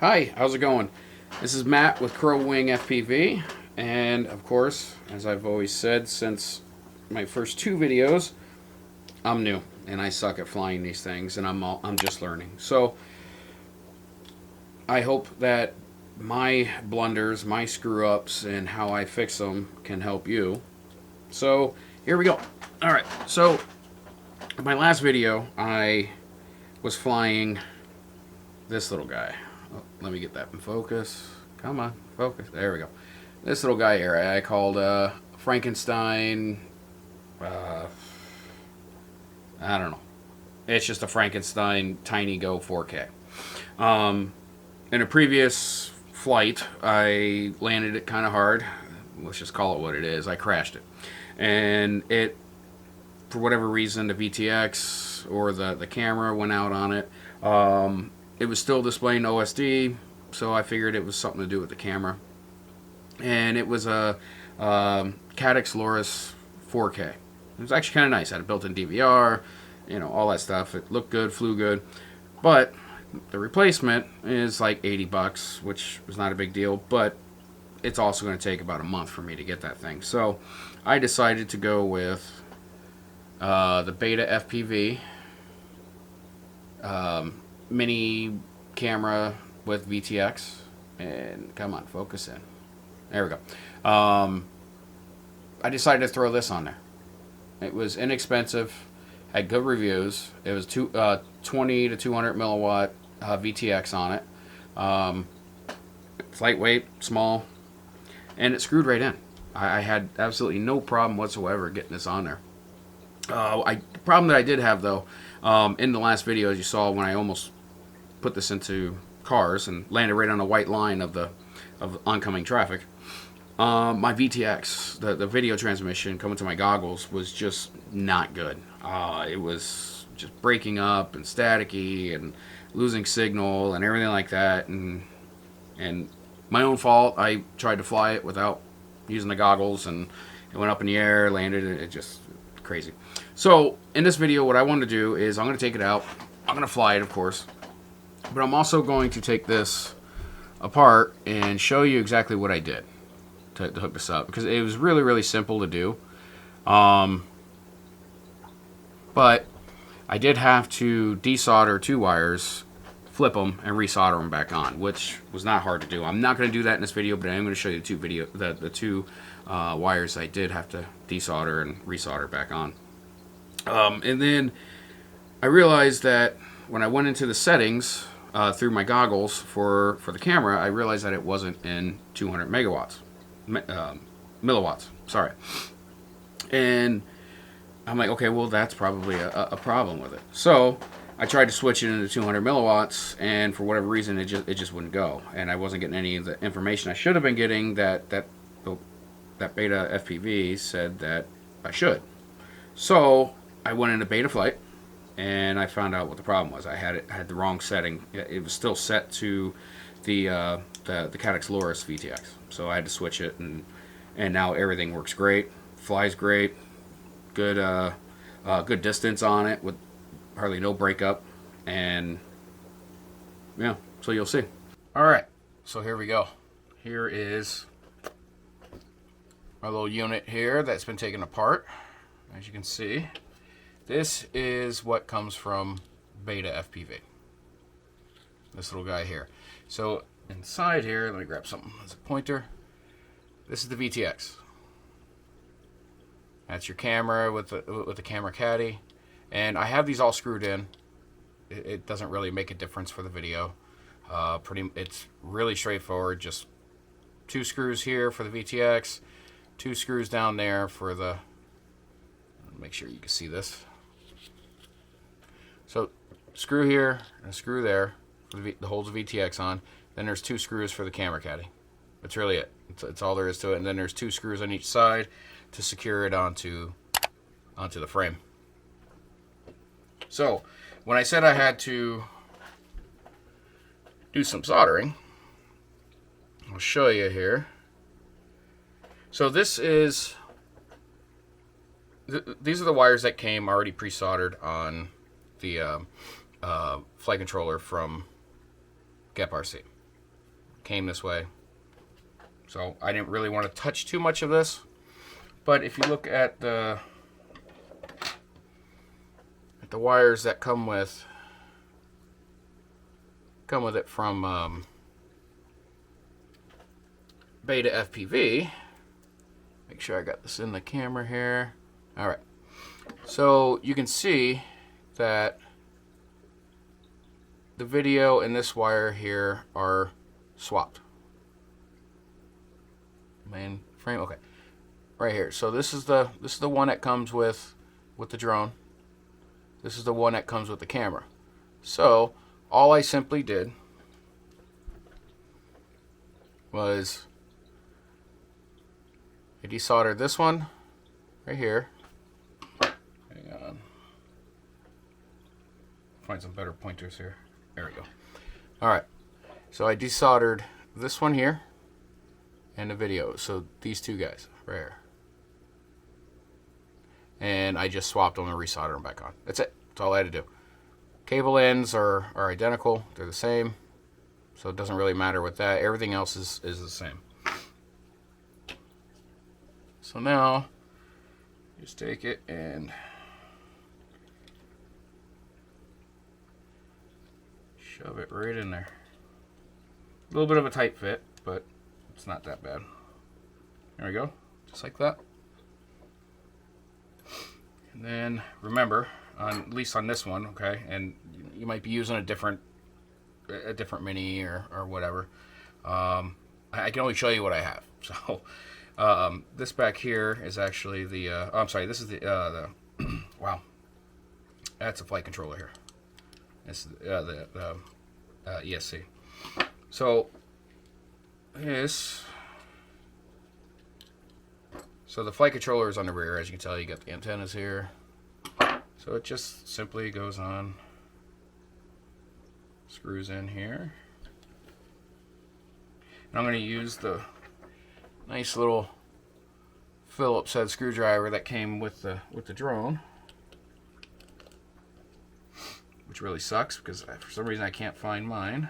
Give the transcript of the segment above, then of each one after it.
Hi, how's it going? This is Matt with Crow Wing FPV, and of course, as I've always said since my first two videos, I'm new and I suck at flying these things, and I'm just learning. So I hope that my blunders, my screw ups, and how I fix them can help you. So here we go. All right. So in my last video, I was flying this little guy. Oh, let me get that in focus. Come on, focus. There we go. This little guy here, I called Frankenstein. I don't know. It's just a Frankenstein Tiny Go 4K. In a previous flight, I landed it kind of hard. Let's just call it what it is. I crashed it. And it, for whatever reason, the VTX or the camera went out on it. It was still displaying OSD, so I figured it was something to do with the camera. And it was a Caddx Loris 4K. It was actually kind of nice. It had a built-in DVR, you know, all that stuff. It looked good, flew good. But the replacement is like 80 bucks, which was not a big deal, but it's also going to take about a month for me to get that thing. So I decided to go with the BetaFPV mini camera with VTX. And come on, focus in. There we go. I decided to throw this on there. It was inexpensive, had good reviews. It was 20 to 200 milliwatt VTX on it. It's lightweight, small, and it screwed right in. I had absolutely no problem whatsoever getting this on there. The problem that I did have, though, in the last video, as you saw, when I almost put this into cars and landed right on a white line of oncoming traffic, my VTX, the video transmission coming to my goggles, was just not good. It was just breaking up and staticky and losing signal and everything like that. And my own fault. I tried to fly it without using the goggles, and it went up in the air, landed, and it just crazy. So in this video, what I want to do is I'm going to take it out. I'm going to fly it, of course, but I'm also going to take this apart and show you exactly what I did to hook this up, because it was really simple to do. But I did have to desolder two wires, flip them, and resolder them back on, which was not hard to do. I'm not going to do that in this video, but I am going to show you the two wires I did have to desolder and resolder back on. And then I realized that when I went into the settings through my goggles for the camera, I realized that it wasn't in 200 milliwatts. Sorry. And I'm like, okay, well, that's probably a problem with it. So I tried to switch it into 200 milliwatts, and for whatever reason, it just wouldn't go. And I wasn't getting any of the information I should have been getting that BetaFPV said that I should. So I went into beta flight, and I found out what the problem was. I had the wrong setting. It was still set to the Caddx Loris VTX. So I had to switch it, and now everything works great. Flies great. Good good distance on it with hardly no breakup, and yeah, so you'll see. All right, so here we go. Here is my little unit here that's been taken apart. As you can see, this is what comes from BetaFPV. This little guy here. So inside here, let me grab something as a pointer. This is the VTX. That's your camera with the camera caddy, and I have these all screwed in. It doesn't really make a difference for the video. It's really straightforward. Just two screws here for the VTX, two screws down there for the. Make sure you can see this. So screw here and a screw there for the holds the VTX on. Then there's two screws for the camera caddy. That's really it. It's all there is to it. And then there's two screws on each side to secure it onto the frame. So when I said I had to do some soldering, I'll show you here. So this is these are the wires that came already pre-soldered on the flight controller from GepRC. came this way. So I didn't really want to touch too much of this. But if you look at the wires that come with it from BetaFPV, make sure I got this in the camera here. All right, so you can see that the video and this wire here are swapped. Main frame, okay, right here. So this is the one that comes with the drone. This is the one that comes with the camera. So all I simply did was I desoldered this one right here. Hang on. Find some better pointers here. There we go. All right. So I desoldered this one here and the video. So these two guys right here. And I just swapped them and resoldered them back on. That's it. That's all I had to do. Cable ends are identical. They're the same. So it doesn't really matter with that. Everything else is the same. So now, just take it and shove it right in there. A little bit of a tight fit, but it's not that bad. There we go. Just like that. And then remember, at least on this one, okay, and you might be using a different mini or whatever. I can only show you what I have. So this back here is actually the I'm sorry, this is the wow, that's a flight controller here. This is the ESC. So the flight controller is on the rear. As you can tell, you got the antennas here. So it just simply goes on, screws in here. And I'm going to use the nice little Phillips head screwdriver that came with the drone, which really sucks because for some reason I can't find mine.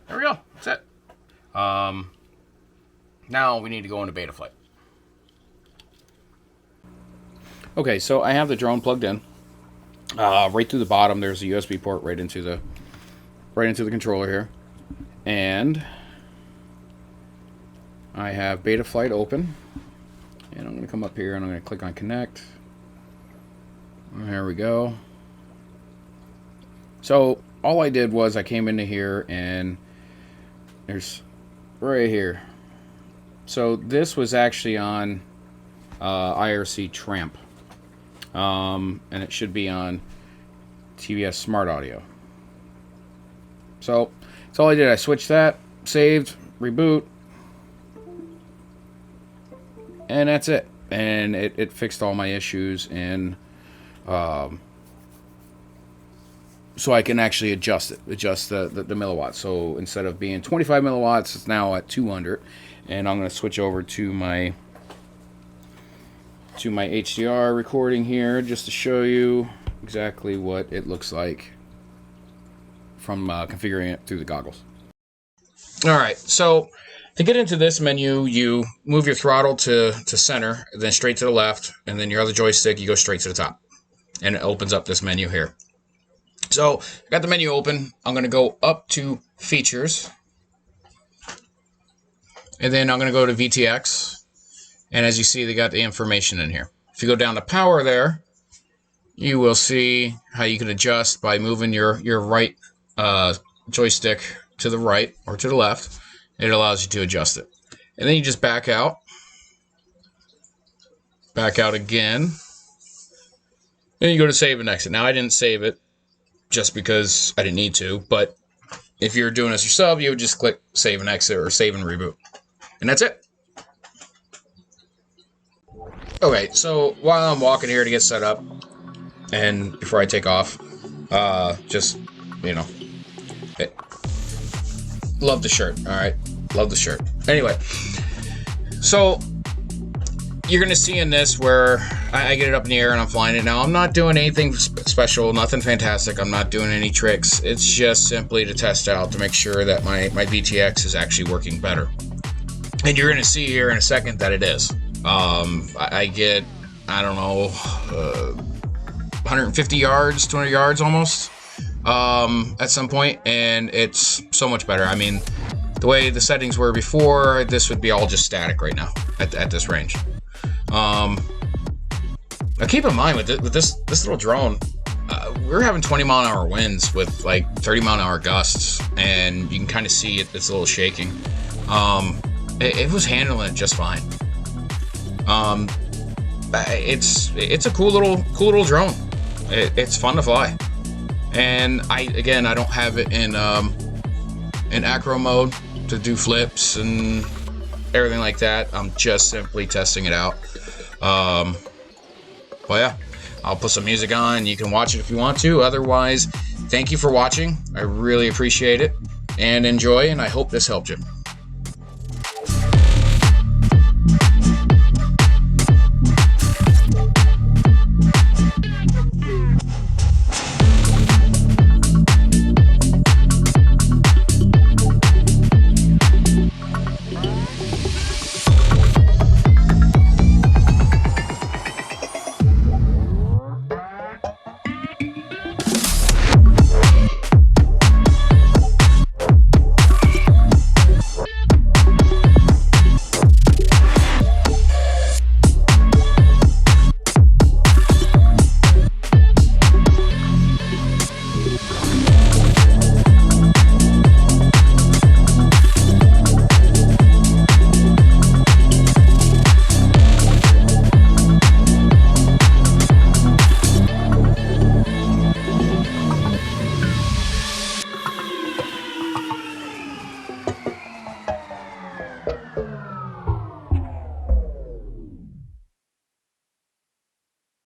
There we go. That's it. Now we need to go into beta flight. Okay, so I have the drone plugged in. Right through the bottom, there's a USB port right into the controller here, and I have beta flight open. And I'm going to come up here and I'm going to click on connect. There we go. So all I did was I came into here and there's right here. So this was actually on IRC Tramp, and it should be on TBS Smart Audio. So that's all I did. I switched that, saved, reboot, and that's it. And it fixed all my issues, and so I can actually adjust the milliwatts. So instead of being 25 milliwatts, it's now at 200. And I'm going to switch over to my HDR recording here just to show you exactly what it looks like from configuring it through the goggles. All right, so to get into this menu, you move your throttle to center, then straight to the left, and then your other joystick, you go straight to the top. And it opens up this menu here. So I got the menu open. I'm going to go up to Features. And then I'm going to go to VTX. And as you see, they got the information in here. If you go down to Power there, you will see how you can adjust by moving your right joystick to the right or to the left. It allows you to adjust it. And then you just back out. Back out again. Then you go to Save and Exit. Now, I didn't save it just because I didn't need to, but if you're doing this yourself, you would just click Save and Exit or Save and Reboot. And that's it. Okay, so while I'm walking here to get set up, and before I take off, just, you know, love the shirt, alright? Love the shirt. Anyway, so you're gonna see in this where I get it up in the air and I'm flying it. Now I'm not doing anything special, nothing fantastic. I'm not doing any tricks. It's just simply to test out to make sure that my VTX is actually working better. And you're gonna see here in a second that it is. I get, I don't know, 150 yards, 200 yards almost at some point, and it's so much better. I mean, the way the settings were before, this would be all just static right now at this range. Now keep in mind with this little drone, we're having 20-mile-an-hour winds with like 30-mile-an-hour gusts, and you can kind of see it's a little shaking. It was handling it just fine. It's a cool little drone. It's fun to fly, and I don't have it in acro mode to do flips and everything like that. I'm just simply testing it out. Well, yeah, I'll put some music on. You can watch it if you want to. Otherwise, thank you for watching. I really appreciate it, and enjoy, and I hope this helped you.